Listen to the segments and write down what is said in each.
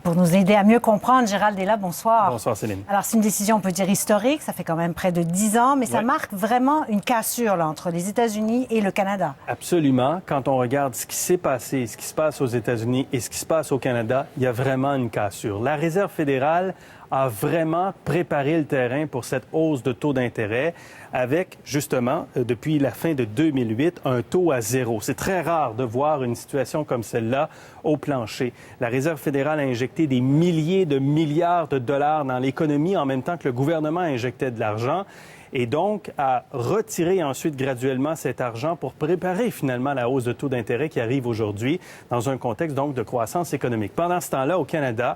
pour nous aider à mieux comprendre, Gérald est là, bonsoir. Bonsoir Céline. Alors c'est une décision, on peut dire historique, ça fait quand même près de 10 ans, mais ça marque vraiment une cassure là, entre les États-Unis et le Canada. Absolument. Quand on regarde ce qui s'est passé, ce qui se passe aux États-Unis et ce qui se passe au Canada, il y a vraiment une cassure. La Réserve fédérale a vraiment préparé le terrain pour cette hausse de taux d'intérêt avec, justement, depuis la fin de 2008, un taux à zéro. C'est très rare de voir une situation comme celle-là au plancher. La Réserve fédérale a injecté des milliers de milliards de dollars dans l'économie en même temps que le gouvernement injectait de l'argent et donc a retiré ensuite graduellement cet argent pour préparer finalement la hausse de taux d'intérêt qui arrive aujourd'hui dans un contexte donc de croissance économique. Pendant ce temps-là, au Canada,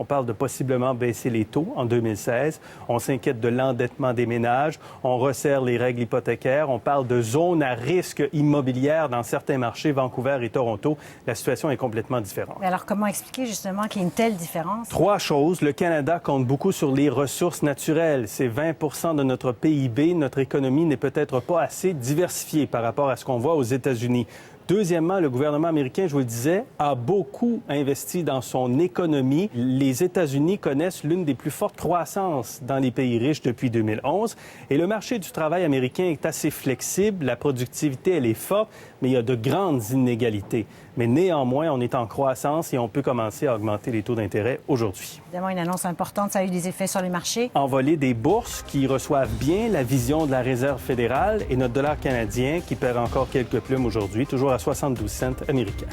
on parle de possiblement baisser les taux en 2016. On s'inquiète de l'endettement des ménages. On resserre les règles hypothécaires. On parle de zones à risque immobilière dans certains marchés, Vancouver et Toronto. La situation est complètement différente. Mais alors, comment expliquer justement qu'il y a une telle différence? 3 choses. Le Canada compte beaucoup sur les ressources naturelles. C'est 20 de notre PIB. Notre économie n'est peut-être pas assez diversifiée par rapport à ce qu'on voit aux États-Unis. Deuxièmement, le gouvernement américain, je vous le disais, a beaucoup investi dans son économie. Les États-Unis connaissent l'une des plus fortes croissances dans les pays riches depuis 2011. Et le marché du travail américain est assez flexible. La productivité, elle est forte, mais il y a de grandes inégalités. Mais néanmoins, on est en croissance et on peut commencer à augmenter les taux d'intérêt aujourd'hui. Évidemment, une annonce importante, ça a eu des effets sur les marchés. Envoler des bourses qui reçoivent bien la vision de la Réserve fédérale et notre dollar canadien qui perd encore quelques plumes aujourd'hui, toujours à 72 cents américains.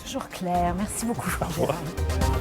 Toujours clair. Merci beaucoup, Gérald.